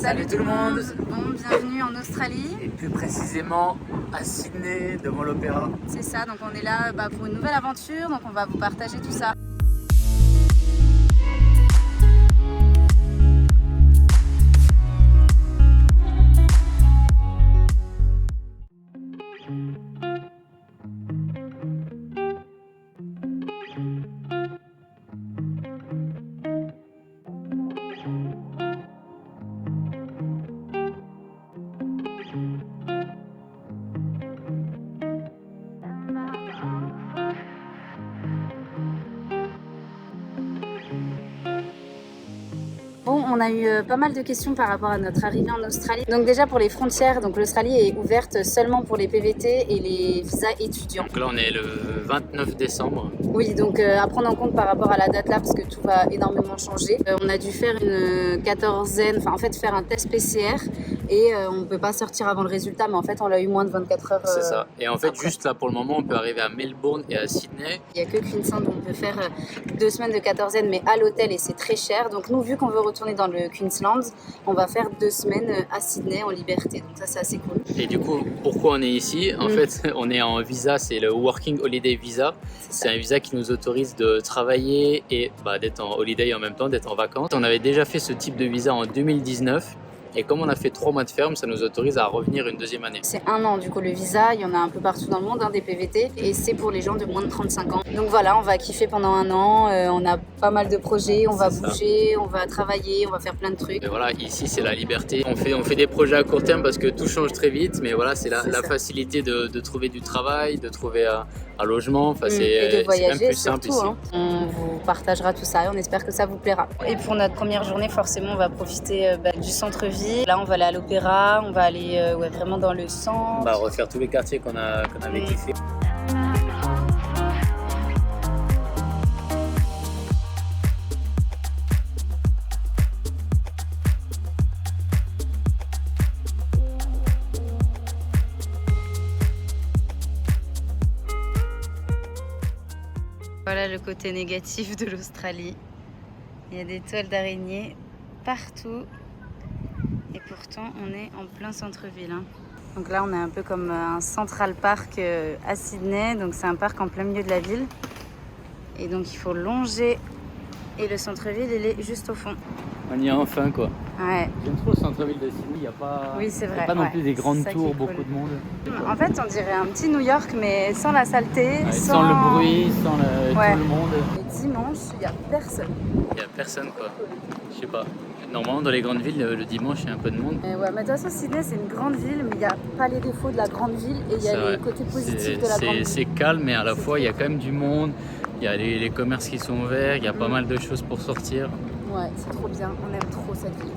Salut tout le monde. Bon, bienvenue en Australie. Et plus précisément à Sydney, devant l'opéra. C'est ça, donc on est là pour une nouvelle aventure, donc on va vous partager tout ça. Bon, on a eu pas mal de questions par rapport à notre arrivée en Australie. Donc déjà pour les frontières, donc l'Australie est ouverte seulement pour les PVT et les visas étudiants. Donc là on est le 29 décembre. Oui, donc à prendre en compte par rapport à la date là parce que tout va énormément changer. On a dû faire une quatorzaine, enfin en fait faire un test PCR et on ne peut pas sortir avant le résultat, mais en fait on l'a eu moins de 24 heures. C'est ça. Et en fait après. juste là pour le moment on peut arriver à Melbourne et à Sydney. Il n'y a que Queensland où on peut faire 2 semaines de quatorzaine mais à l'hôtel et c'est très cher. Donc nous vu qu'on veut retourner dans le Queensland, on va faire 2 semaines à Sydney en liberté. Donc ça c'est assez cool. Et du coup pourquoi on est ici? En fait on est en visa, c'est le Working Holiday Visa. C'est un visa qui nous autorise de travailler et d'être en holiday en même temps, d'être en vacances. On avait déjà fait ce type de visa en 2019. Et comme on a fait 3 mois de ferme, ça nous autorise à revenir une deuxième année. C'est 1 an du coup le visa, il y en a un peu partout dans le monde, des PVT, et c'est pour les gens de moins de 35 ans. Donc voilà, on va kiffer pendant 1 an, on a pas mal de projets, on va bouger, on va travailler, on va faire plein de trucs. Et voilà, ici c'est la liberté. On fait des projets à court terme parce que tout change très vite, mais voilà, c'est la facilité de trouver du travail, de trouver un logement, et de voyager, c'est même plus simple surtout, ici. On vous partagera tout ça et on espère que ça vous plaira. Et pour notre première journée, forcément, on va profiter du centre-ville. Là, on va aller à l'opéra, on va aller vraiment dans le centre. On va refaire tous les quartiers qu'on avait kiffé. Voilà le côté négatif de l'Australie. Il y a des toiles d'araignées partout. Et pourtant, on est en plein centre-ville. Donc là, on est un peu comme un Central Park à Sydney. Donc c'est un parc en plein milieu de la ville. Et donc il faut longer. Et le centre-ville, il est juste au fond. On y est enfin quoi. Ouais. J'aime trop le centre-ville de Sydney, il n'y a pas, oui, c'est vrai. pas non plus des grandes tours, cool. beaucoup de monde. En fait, on dirait un petit New York, mais sans la saleté. Ouais, sans le bruit, sans tout le monde. Et dimanche, il n'y a personne. Il n'y a personne quoi. Je sais pas. Normalement, dans les grandes villes, le dimanche, il y a un peu de monde. Ouais, mais de toute façon, Sydney, c'est une grande ville, mais il n'y a pas les défauts de la grande ville et il y a les côtés positifs de la grande ville. C'est calme, mais à la fois, il y a quand même du monde. Il y a les commerces qui sont ouverts, il y a pas mal de choses pour sortir. Ouais, c'est trop bien. On aime trop cette ville.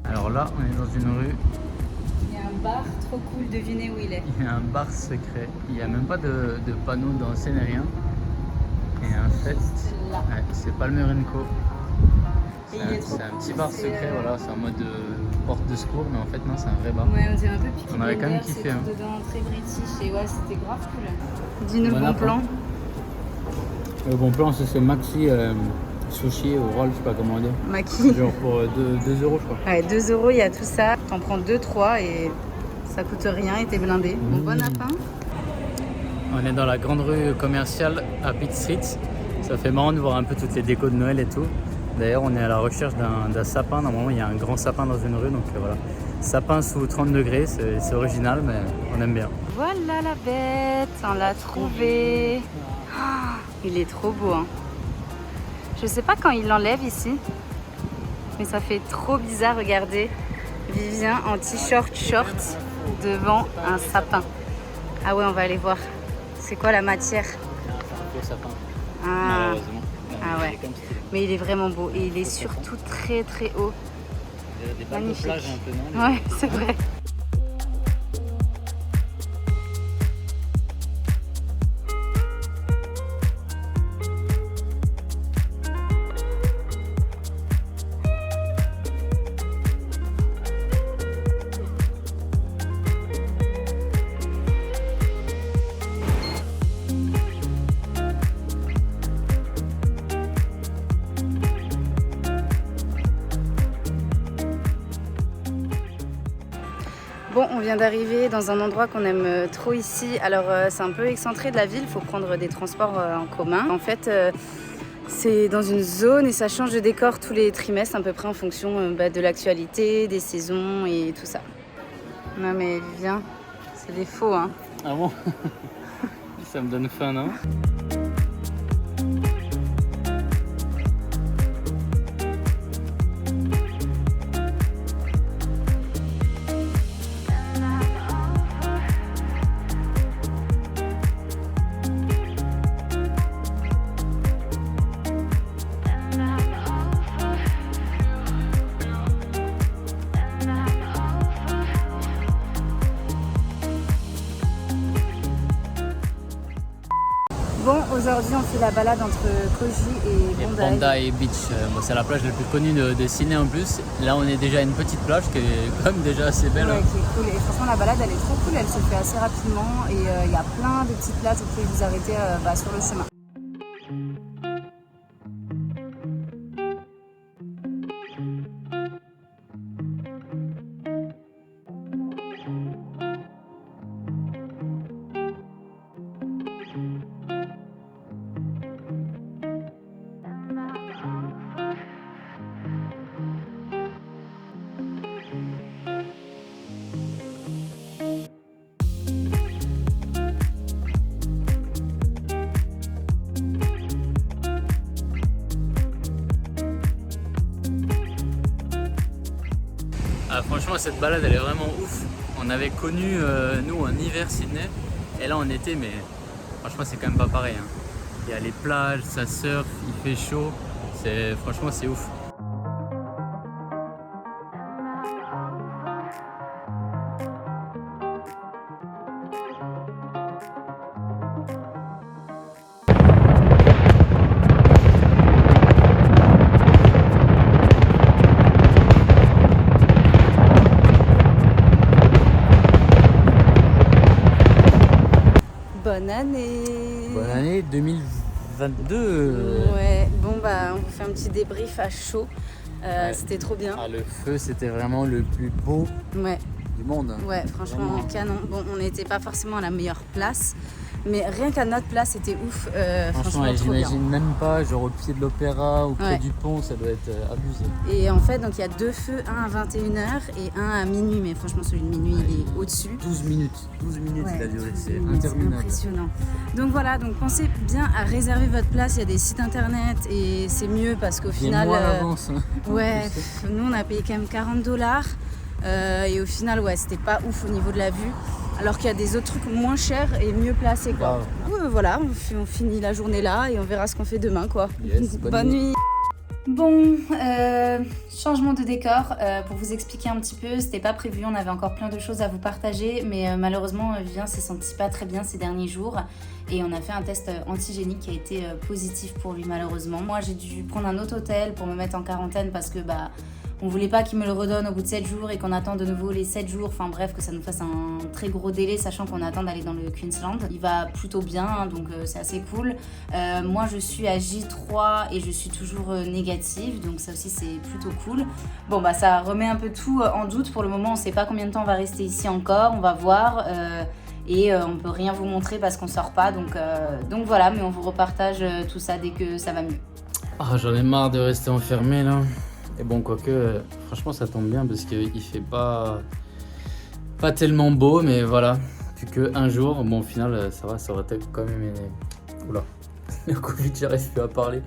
Alors là, on est dans une rue. Il y a un bar trop cool, devinez où il est. Il y a un bar secret. Il n'y a même pas de panneau d'enseigne, rien. Et en fait, c'est Palmer & Co. C'est un petit bar secret, voilà, c'est en mode porte de secours, mais en fait non, c'est un vrai bar. Ouais, on dirait un peu Peaky On avait quand même Blinders, kiffé. c'est dedans très british et ouais, c'était grave cool. Dis-nous le bon plan. Le bon plan, c'est Maxi sushi au roll, je sais pas comment dire. Maki. Genre pour 2 € je crois. Ouais, 2 €, il y a tout ça. T'en prends 2-3 et ça coûte rien et t'es blindé. Bon appin. On est dans la grande rue commerciale à Pitt Street. Ça fait marrant de voir un peu toutes les décos de Noël et tout. D'ailleurs, on est à la recherche d'un sapin. Normalement, il y a un grand sapin dans une rue, donc voilà. Sapin sous 30 degrés, c'est original, mais on aime bien. Voilà la bête, on l'a trouvé. Oh, il est trop beau, hein. Je sais pas quand il l'enlève ici, mais ça fait trop bizarre, regardez. Vivien en t-shirt short devant un sapin. Ah ouais, on va aller voir. C'est quoi la matière? C'est un faux sapin, Ah, malheureusement. ah ouais. Mais il est vraiment beau et il est surtout très très haut. Il y a des balles de Magnifique. plage un peu, non? Ouais, c'est vrai. Bon, on vient d'arriver dans un endroit qu'on aime trop ici. Alors, c'est un peu excentré de la ville, il faut prendre des transports en commun. En fait, c'est dans une zone et ça change de décor tous les trimestres à peu près en fonction de l'actualité, des saisons et tout ça. Non mais viens, c'est des faux, hein. Ah bon? Ça me donne faim, non? Bon, aujourd'hui on fait la balade entre Koji et Et Bondi. Bondi Beach, c'est la plage la plus connue de Sydney en plus. Là, on est déjà à une petite plage qui est quand même déjà assez belle. Ouais, qui est cool. Et franchement, la balade elle est trop cool, elle se fait assez rapidement et il y a plein de petites places où vous pouvez vous arrêter sur le chemin. Ah, franchement, cette balade elle est vraiment ouf. On avait connu nous en hiver Sydney et là en été, mais franchement c'est quand même pas pareil, hein. Il y a les plages, ça surfe, il fait chaud, franchement c'est ouf. Bonne année! Bonne année 2022. Ouais, bon bah on vous fait un petit débrief à chaud. Ouais. C'était trop bien. Ah, le feu c'était vraiment le plus beau Ouais, du monde. ouais, franchement Vraiment. canon. Bon, on n'était pas forcément à la meilleure place, mais rien qu'à notre place c'était ouf. Franchement, trop bien. j'imagine même pas, genre au pied de l'opéra ou près Ouais. du pont, ça doit être abusé. Et en fait, donc il y a deux feux, un à 21h et un à minuit, mais franchement celui de minuit il est au-dessus. 12 minutes il a duré, 12 c'est minutes, interminable. impressionnant. Donc voilà, donc pensez bien à réserver votre place, il y a des sites internet et c'est mieux parce qu'au Des final... mois à l'avance. Ouais, nous on a payé quand même $40 et au final ouais c'était pas ouf au niveau de la vue alors qu'il y a des autres trucs moins chers et mieux placés quoi. Voilà, on finit la journée là et on verra ce qu'on fait demain quoi. Yes, bonne nuit. Bon, changement de décor, pour vous expliquer un petit peu, c'était pas prévu, on avait encore plein de choses à vous partager, mais malheureusement Vivien s'est senti pas très bien ces derniers jours et on a fait un test antigénique qui a été positif pour lui malheureusement. Moi j'ai dû prendre un autre hôtel pour me mettre en quarantaine parce que on voulait pas qu'il me le redonne au bout de 7 jours et qu'on attend de nouveau les 7 jours, enfin bref que ça nous fasse un très gros délai sachant qu'on attend d'aller dans le Queensland. Il va plutôt bien hein, donc c'est assez cool. Moi je suis à J3 et je suis toujours négative donc ça aussi c'est plutôt cool. Bon bah ça remet un peu tout en doute pour le moment, on sait pas combien de temps on va rester ici encore, on va voir et on peut rien vous montrer parce qu'on sort pas donc voilà, mais on vous repartage tout ça dès que ça va mieux. Ah, j'en ai marre de rester enfermé là. Et bon, quoique, franchement, ça tombe bien parce qu'il fait pas tellement beau, mais voilà. Plus qu'un jour, bon, au final, ça va, ça aurait quand même. Oula, le Covid, j'arrive plus à parler.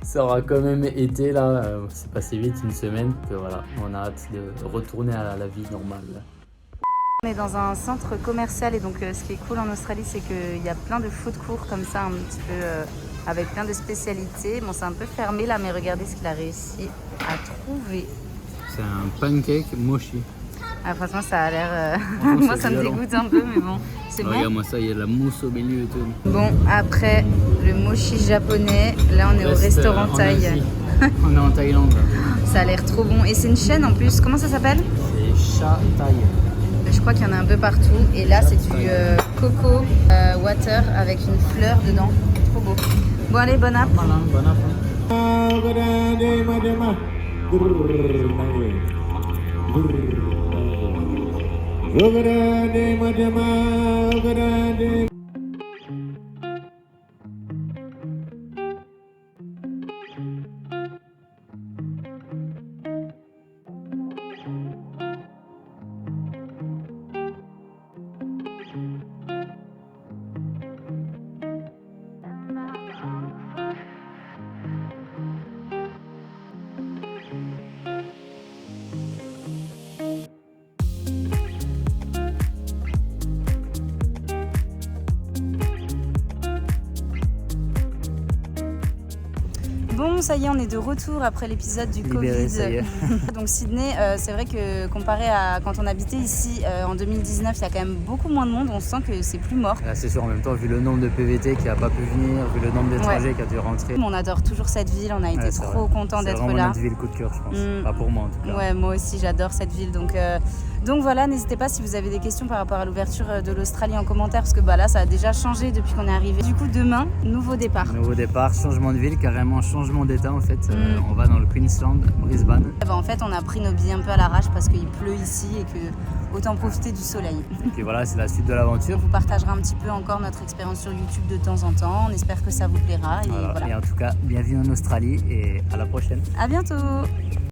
Ça aura quand même été là, c'est passé vite une semaine, que voilà, on a hâte de retourner à la vie normale. On est dans un centre commercial et donc ce qui est cool en Australie, c'est qu'il y a plein de food courts comme ça, un petit peu avec plein de spécialités. Bon, c'est un peu fermé là, mais regardez ce qu'il a réussi à trouver. C'est un pancake mochi. Ah, franchement, ça a l'air... moi, ça me dégoûte un peu, mais bon, c'est bon. Regarde-moi ça, il y a de la mousse au milieu et tout. Bon, après le mochi japonais, là, on est au restaurant thaï. On est en Thaïlande. Ça a l'air trop bon. Et c'est une chaîne en plus. Comment ça s'appelle? C'est Cha Thaï. Je crois qu'il y en a un peu partout. Et là, c'est du coco water avec une fleur dedans. Trop beau. Bon, allez, bon app. Voilà, bon app. Bon, ça y est, on est de retour après l'épisode du Covid. Ça y est. Donc Sydney, c'est vrai que comparé à quand on habitait ici en 2019, il y a quand même beaucoup moins de monde. On sent que c'est plus mort. Là, c'est sûr, en même temps, vu le nombre de PVT qui n'a pas pu venir, vu le nombre d'étrangers qui a dû rentrer. On adore toujours cette ville, on a été trop contents d'être là. C'est vraiment notre ville coup de cœur, je pense. Pas pour moi en tout cas. Ouais, moi aussi, j'adore cette ville. Donc voilà, n'hésitez pas si vous avez des questions par rapport à l'ouverture de l'Australie en commentaire, parce que là, ça a déjà changé depuis qu'on est arrivé. Du coup, demain, nouveau départ. Nouveau départ, changement de ville, carrément changement d'état en fait. On va dans le Queensland, Brisbane. En fait, on a pris nos billets un peu à l'arrache parce qu'il pleut ici et que autant profiter du soleil. Et puis voilà, c'est la suite de l'aventure. On vous partagera un petit peu encore notre expérience sur YouTube de temps en temps. On espère que ça vous plaira. Et en tout cas, bienvenue en Australie et à la prochaine. À bientôt.